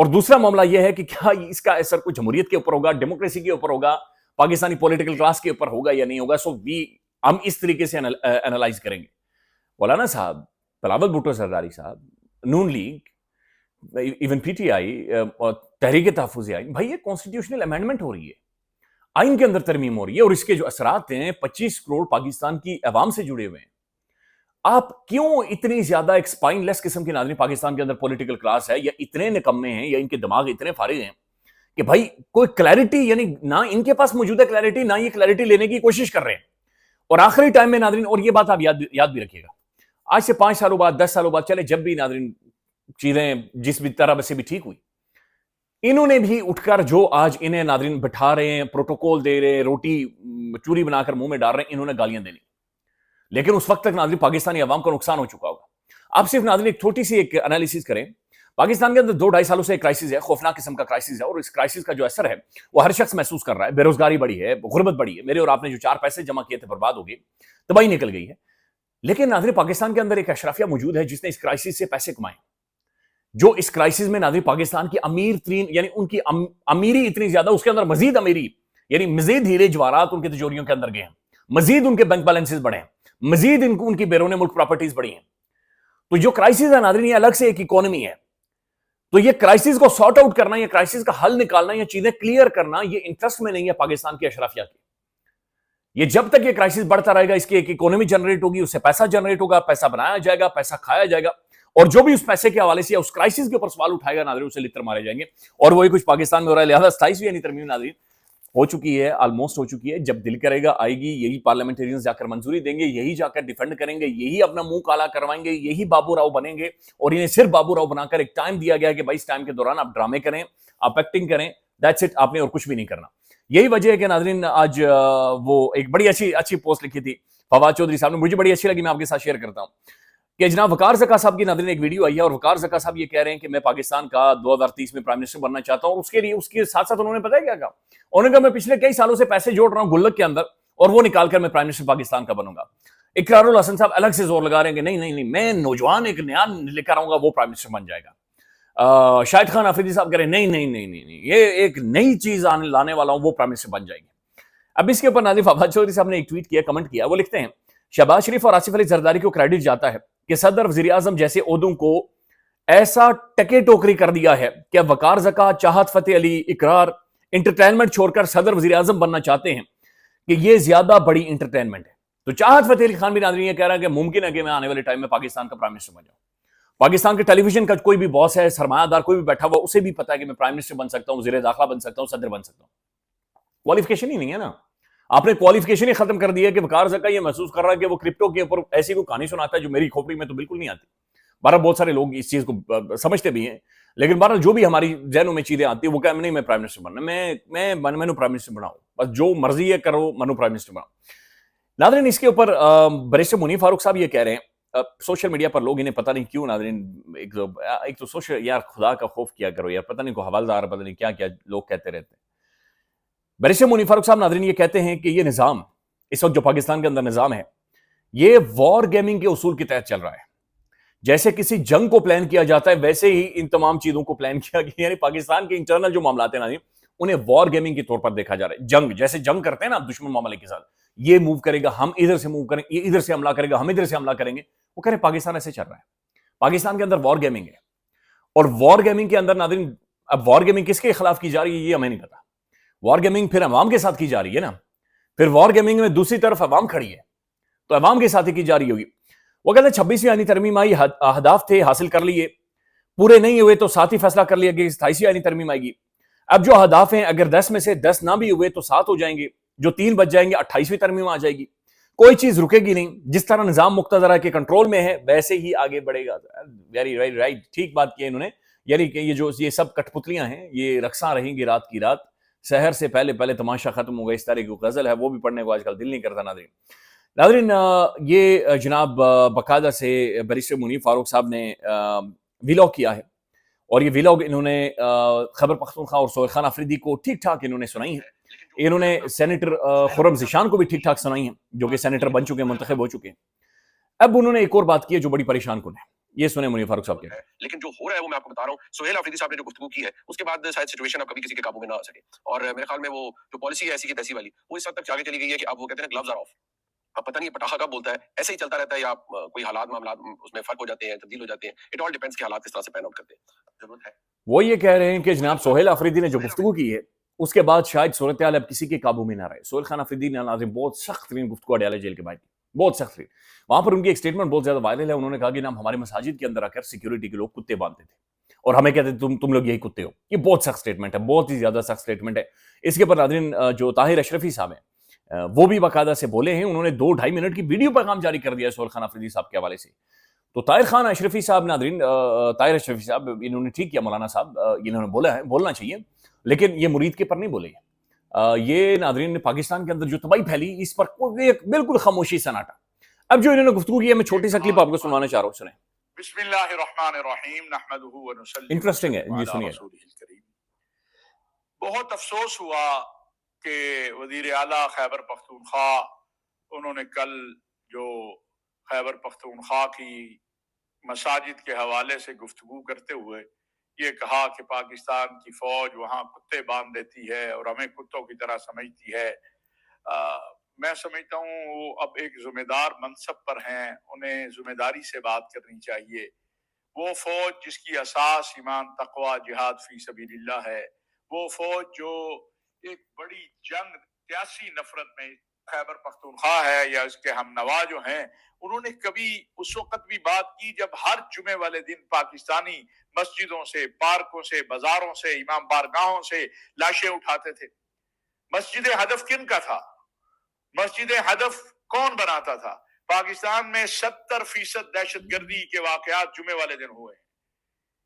اور دوسرا معاملہ یہ ہے کہ کیا اس کا اثر کوئی جمہوریت کے اوپر ہوگا, ڈیموکریسی کے اوپر ہوگا, پاکستانی پولیٹیکل کلاس کے اوپر ہوگا یا نہیں ہوگا. سو ہم اس طریقے سے انالائز کریں گے. مولانا صاحب, بلاول بھٹو زرداری صاحب, Noon league, even P T I, Tehreek Tahaffuz آئین, بھائی یہ کانسٹیٹیوشنل امینڈمنٹ ہو رہی ہے, آئین کے اندر ترمیم ہو رہی ہے, اور اس کے جو اثرات ہیں 25 کروڑ پاکستان کی عوام سے جڑے ہوئے ہیں. آپ کیوں اتنی زیادہ ایک سپائن لیس قسم کے ناظرین پاکستان کے اندر پولیٹیکل کلاس ہے, یا اتنے نکمے ہیں, یا ان کے دماغ اتنے فارغ ہیں کہ بھائی کوئی کلیرٹی, یعنی نہ ان کے پاس موجود ہے کلیرٹی, نہ یہ کلیرٹی لینے کی کوشش کر رہے ہیں. اور آخری ٹائم میں ناظرین, اور یہ بات آپ یاد بھی رکھیے گا, آج سے 5 سالوں بعد, 10 سالوں بعد, چلے جب بھی ناظرین چیزیں جس بھی طرح سے بھی ٹھیک ہوئی, انہوں نے بھی اٹھ کر جو آج انہیں ناظرین بٹھا رہے ہیں, پروٹوکول دے رہے ہیں, روٹی چوری بنا کر منہ میں ڈال رہے ہیں, انہوں نے گالیاں دینی, لیکن اس وقت تک ناظرین پاکستانی عوام کو نقصان ہو چکا ہوگا. آپ صرف ناظرین ایک چھوٹی سی ایک انالیسس کریں, پاکستان کے اندر 2-2.5 سالوں سے ایک کرائسس ہے, خوفناک قسم کا کرائسس ہے, اور اس کرائسس کا جو اثر ہے وہ ہر شخص محسوس کر رہا ہے. بے روزگاری بڑھی ہے, غربت بڑھی ہے, میرے اور آپ نے جو 4 پیسے جمع کیے تھے برباد ہو گئے, تباہی نکل گئی ہے. لیکن ناظرین پاکستان کے اندر ایک اشرافیہ موجود ہے جس نے اس کرائسس سے پیسے کمائے, جو اس کرائسس میں ناظرین پاکستان کی امیر ترین, یعنی ان کی امیری اتنی زیادہ, اس کے اندر مزید امیری, یعنی مزید ہیرے جواہرات ان کے تجوریوں کے اندر گئے ہیں, مزید ان کے بینک بیلنسز بڑھے ہیں, مزید ان کی بیرون ملک پراپرٹیز بڑھی ہیں. تو جو کرائسس ہے ناظرین, یہ الگ سے ایک اکانومی ہے. تو یہ کرائسس کو سارٹ آؤٹ کرنا, یہ کرائسس کا حل نکالنا, یہ چیزیں کلیئر کرنا, یہ انٹرسٹ میں نہیں ہے پاکستان کی اشرافیہ کی. یہ جب تک یہ کرائسس بڑھتا رہے گا, اس کی ایک اکانومی جنریٹ ہوگی, اس سے پیسہ جنریٹ ہوگا, پیسہ بنایا جائے گا, پیسہ کھایا جائے گا, اور جو بھی اس پیسے کے حوالے سے اس کرائسس کے اوپر سوال اٹھائے گا ناظرین, اسے لتر مارے جائیں گے. اور وہی کچھ پاکستان میں ہو رہا ہے. لہذا 27ویں یعنی ترمیم ناظرین ہو چکی ہے, آلموسٹ ہو چکی ہے. جب دل کرے گا آئے گی, یہی پارلیمنٹیرینز جا کر منظوری دیں گے, یہی جا کر ڈیفینڈ کریں گے, یہی اپنا منہ کالا کروائیں گے, یہی بابو راؤ بنیں گے. اور انہیں صرف بابو راؤ بنا کر ایک ٹائم دیا گیا کہ بھائی اس ٹائم کے دوران آپ ڈرامے کریں, آپ ایکٹنگ کریں, دیٹس اٹ, آپ نے اور کچھ بھی نہیں کرنا. یہی وجہ ہے کہ ناظرین آج وہ ایک بڑی اچھی پوسٹ لکھی تھی فواد چودھری صاحب نے, مجھے بڑی اچھی لگی, میں آپ کے ساتھ شیئر کرتا ہوں کہ جناب وقار زکا صاحب کی ناظرین ایک ویڈیو آئی ہے, اور وقار زکا صاحب یہ کہہ رہے ہیں کہ میں پاکستان کا 2030 میں پرائم منسٹر بننا چاہتا ہوں. اور اس کے لیے اس کے ساتھ ساتھ انہوں نے پتہ ہے کیا کہا, انہوں نے کہا میں پچھلے کئی سالوں سے پیسے جوڑ رہا ہوں گلک کے اندر, اور وہ نکال کر میں پرائم منسٹر پاکستان کا بنوں گا. اقرار الحسن صاحب الگ سے زور لگا رہے ہیں کہ نہیں میں نوجوان ایک نیا لے کر آؤں گا, وہ پرائم منسٹر بن جائے گا. شاہد خان آفریدی صاحب کہہ رہے ہیں نہیں, یہ ایک نئی چیز لانے والا ہوں, وہ پرائم منسٹر بن جائے گی. اب اس کے اوپر ناظرین فواد چودھری صاحب نے ایک ٹویٹ کیا, کمنٹ کیا, وہ لکھتے ہیں شہباز شریف اور آصف علی زرداری کو کریڈٹ جاتا ہے کہ صدر وزیر اعظم جیسے عہدوں کو ایسا ٹکے ٹوکری کر دیا ہے کہ اب وقار زکا, چاہت فتح علی, اقرار انٹرٹینمنٹ چھوڑ کر صدر وزیر اعظم بننا چاہتے ہیں کہ یہ زیادہ بڑی انٹرٹینمنٹ ہے. تو چاہت فتح علی خان بھی ناظرین یہ کہہ رہا ہے کہ ممکن ہے کہ میں آنے والے ٹائم میں پاکستان کا پرائم منسٹر بن جاؤں. پاکستان کے ٹیلی ویژن کا کوئی بھی باس ہے, سرمایہ دار کوئی بھی بیٹھا ہوا, اسے بھی پتا ہے کہ میں پرائم منسٹر بن سکتا ہوں, وزیر داخلہ بن سکتا ہوں, صدر بن سکتا ہوں. کوالیفیکیشن ہی نہیں ہے نا, آپ نے کوالیفیکیشن ہی ختم کر دی ہے کہ وقار زکا یہ محسوس کر رہا ہے کہ وہ کرپٹو کے اوپر ایسی کوئی کہانی سناتا ہے جو میری کھوپڑی میں تو بالکل نہیں آتی. بہرحال بہت سارے لوگ اس چیز کو سمجھتے بھی ہیں, لیکن بہرحال جو بھی ہماری ذہنوں میں چیزیں آتی ہیں وہ کہ نہیں میں پرائم منسٹر بننا, میں پرائم منسٹر بناؤں, بس جو مرضی ہے کرو, منو پرائم منسٹر بناؤ. ناظرین اس کے اوپر بیرسٹر منیف فاروق صاحب یہ کہہ رہے ہیں, سوشل میڈیا پر لوگ انہیں پتہ نہیں کیوں ناظرین, ایک تو سوشل, یار خدا کا خوف کیا کرو یار, پتہ نہیں کوئی حوالدار, پتہ نہیں کیا لوگ کہتے رہتے ہیں. بیرسٹر منیف فاروق صاحب ناظرین یہ کہتے ہیں کہ یہ نظام اس وقت جو پاکستان کے اندر نظام ہے, یہ وار گیمنگ کے اصول کے تحت چل رہا ہے. جیسے کسی جنگ کو پلان کیا جاتا ہے ویسے ہی ان تمام چیزوں کو پلان کیا گیا, یعنی پاکستان کے انٹرنل جو معاملات ہیں ناظرین انہیں وار گیمنگ کے طور پر دیکھا جا رہا ہے. جنگ جیسے جنگ کرتے ہیں نا دشمن معاملے کے ساتھ, یہ موو کرے گا, ہم ادھر سے موو کریں, یہ ادھر سے حملہ کرے گا, ہم ادھر سے حملہ کریں گے. وہ کہہ رہے ہیں پاکستان ایسے چل رہا ہے, پاکستان کے اندر وار گیمنگ ہے. اور وار گیمنگ کے اندر ناظرین اب وار گیمنگ کس کے خلاف کی جا رہی ہے یہ ہمیں نہیں پتا. وار گیمنگ پھر عوام کے ساتھ کی جا رہی ہے نا, پھر وار گیمنگ میں دوسری طرف عوام کھڑی ہے تو عوام کے ساتھ ہی کی جا رہی ہوگی. وہ کہتے ہیں 26ویں آئینی ترمیم آئی, اہداف تھے حاصل کر لیے, پورے نہیں ہوئے تو ساتھ ہی فیصلہ کر لیا کہ 27ویں آئینی ترمیم آئے گی. اب جو اہداف ہیں اگر 10 میں سے 10 نہ بھی ہوئے تو 7 ہو جائیں گے, جو 3 بچ جائیں گے 28ویں ترمیم آ جائے گی. کوئی چیز رکے گی نہیں, جس طرح نظام مقتدرہ کے کنٹرول میں ہے ویسے ہی آگے بڑھے گا. ویری رائٹ, ٹھیک بات کی انہوں نے, یعنی کہ یہ سب کٹ پتلیاں ہیں, یہ رقصاں رہیں گی رات کی رات, سحر سے پہلے تماشا ختم ہوگا, اس طرح کی غزل ہے, وہ بھی پڑھنے کو آج کل دل نہیں کرتا. ناظرین یہ جناب باقاعدہ سے بیرسٹر منیف فاروق صاحب نے ویلاگ کیا ہے, اور یہ ویلاگ انہوں نے خیبر پختونخوا اور سہیل خان آفریدی کو ٹھیک ٹھاک انہوں نے سنائی ہے. انہوں نے سینیٹر خرم ذیشان کو بھی ٹھیک ٹھاک سنائی ہیں جو کہ سینیٹر بن چکے ہیں, منتخب ہو چکے ہیں. اب انہوں نے ایک اور بات کی ہے جو بڑی پریشان کن ہے. یہ سنیں منیر فاروق صاحب کے. لیکن جو ہو رہا ہے وہ میں آپ کو بتا رہا ہوں. سہیل آفریدی صاحب نے جو گفتگو کی ہے اس کے بعد شاید سچویشن اب کبھی کسی کے قابو میں نہ آ سکے, اور میرے خیال میں وہ جو پالیسی ہے ایسی کی تیسی والی وہ اس حد تک آگے چلی گئی ہے کہ اب وہ کہتے ہیں گلوز آر آف. اب پتہ نہیں پٹاخہ کب بولتا ہے, ایسے ہی چلتا رہتا ہے یا کوئی حالات معاملات اس میں فرق ہو جاتے ہیں, تبدیل ہو جاتے ہیں. اٹ آل ڈیپینڈس کہ حالات کس طرح سے پین آؤٹ کرتے ہیں. ضرورت ہے وہ یہ کہہ رہے ہیں کہ جناب سہیل آفریدی نے جو گفتگو کی ہے اس کے بعد شاید صورتحال اب کسی کے قابو میں نہ رہے. سہیل خان آفریدی نے ناظرین بہت سخت ترین گفتگو اڈیالہ جیل کے باہر کی, بہت سخت ترین. وہاں پر ان کی ایک سٹیٹمنٹ بہت زیادہ وائرل ہے. انہوں نے کہا کہ ہمارے مساجد کے اندر آ کر سیکیورٹی کے لوگ کتے باندھتے تھے اور ہمیں کہتے تھے تم لوگ یہی کتے ہو. یہ بہت سخت سٹیٹمنٹ ہے, بہت ہی زیادہ سخت سٹیٹمنٹ ہے. اس کے اوپر ناظرین جو طاہر اشرفی صاحب ہیں وہ بھی باقاعدہ سے بولے ہیں. انہوں نے 2-2.5 منٹ کی ویڈیو پیغام جاری کر دیا ہے سہیل خان آفریدی صاحب کے حوالے سے. تو طاہر خان اشرفی صاحب ناظرین, طاہر اشرفی صاحب انہوں نے ٹھیک کیا, مولانا صاحب انہوں نے بولا ہے بولنا چاہیے, لیکن یہ مرید کے پر نہیں بولے. یہ ناظرین پاکستان کے اندر جو تباہی پھیلی اس پر بالکل خاموشی سناٹا. اب جو انہوں نے گفتگو کی ہے میں چھوٹی سا کلپ آپ کو سنوانا چاہ رہا ہوں, سنیں. بسم اللہ الرحمن الرحیم نحمدہ ونصلی انٹرسٹنگ ہے, یہ سنیے. بہت افسوس ہوا کہ وزیر اعلیٰ خیبر پختونخوا انہوں نے کل جو خیبر پختونخوا کی مساجد کے حوالے سے گفتگو کرتے ہوئے یہ کہا کہ پاکستان کی فوج وہاں کتے باندھ دیتی ہے اور ہمیں کتوں کی طرح سمجھتی ہے. میں سمجھتا ہوں وہ اب ایک ذمہ دار منصب پر ہیں, انہیں ذمہ داری سے بات کرنی چاہیے. وہ فوج جس کی اساس ایمان تقوی جہاد فی سبیل اللہ ہے, وہ فوج جو ایک بڑی جنگ سیاسی نفرت میں خیبر پختونخوا ہے یا اس کے ہم نوا جو ہیں, انہوں نے کبھی اس وقت بھی بات کی جب ہر جمعے والے دن پاکستانی مسجدوں سے, پارکوں سے, بازاروں سے, امام بارگاہوں سے لاشیں اٹھاتے تھے. مسجد ہدف کن کا تھا؟ مسجد ہدف کون بناتا تھا؟ پاکستان میں 70% دہشت گردی کے واقعات جمعے والے دن ہوئے ہیں.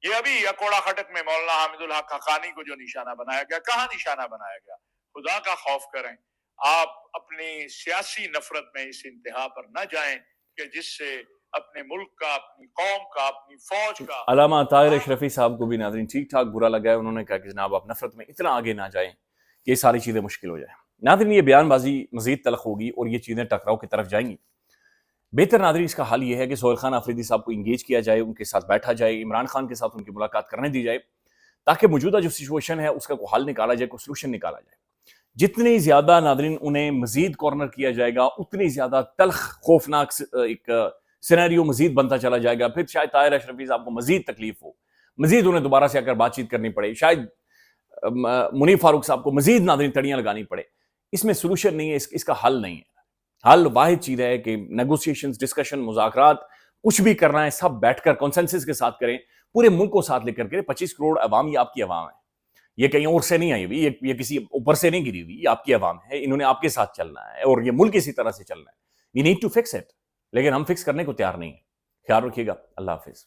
یہ ابھی اکوڑا خٹک میں مولانا حامد الحق حقانی کو جو نشانہ بنایا گیا, کہاں نشانہ بنایا گیا؟ خدا کا خوف کریں, آپ اپنی سیاسی نفرت میں اس انتہا پر نہ جائیں کہ جس سے اپنے ملک کا, اپنی قوم کا, اپنی فوج کا. علامہ طاہر اشرفی صاحب کو بھی ناظرین ٹھیک ٹھاک برا لگا ہے. انہوں نے کہا کہ جناب آپ نفرت میں اتنا آگے نہ جائیں کہ یہ ساری چیزیں مشکل ہو جائیں. ناظرین یہ بیان بازی مزید تلخ ہوگی اور یہ چیزیں ٹکراؤ کی طرف جائیں گی. بہتر ناظرین اس کا حل یہ ہے کہ سہیل خان آفریدی صاحب کو انگیج کیا جائے, ان کے ساتھ بیٹھا جائے, عمران خان کے ساتھ ان کی ملاقات کرنے دی جائے تاکہ موجودہ جو سچویشن ہے اس کا کوئی حل نکالا جائے, کوئی سلوشن نکالا جائے. جتنی زیادہ ناظرین انہیں مزید کارنر کیا جائے گا اتنی زیادہ تلخ خوفناک ایک سینیریو مزید بنتا چلا جائے گا. پھر شاید طاہر اشرفی صاحب کو مزید تکلیف ہو, مزید انہیں دوبارہ سے آ کر بات چیت کرنی پڑے, شاید منیر فاروق صاحب کو مزید ناظرین تڑیاں لگانی پڑے. اس میں سلوشن نہیں ہے, اس کا حل نہیں ہے. حل واحد چیز ہے کہ نیگوسیشنز, ڈسکشن, مذاکرات کچھ بھی کرنا ہے سب بیٹھ کر کنسنسس کے ساتھ کریں, پورے ملک کو ساتھ لے کر کریں. 25 کروڑ عوام یہ آپ کی عوام ہے, یہ کہیں اور سے نہیں آئی ہوئی, یہ کسی اوپر سے نہیں گری ہوئی, یہ آپ کی عوام ہے. انہوں نے آپ کے ساتھ چلنا ہے اور یہ ملک اسی طرح سے چلنا ہے. We need to fix it, لیکن ہم فکس کرنے کو تیار نہیں ہیں. خیال رکھیے گا. اللہ حافظ.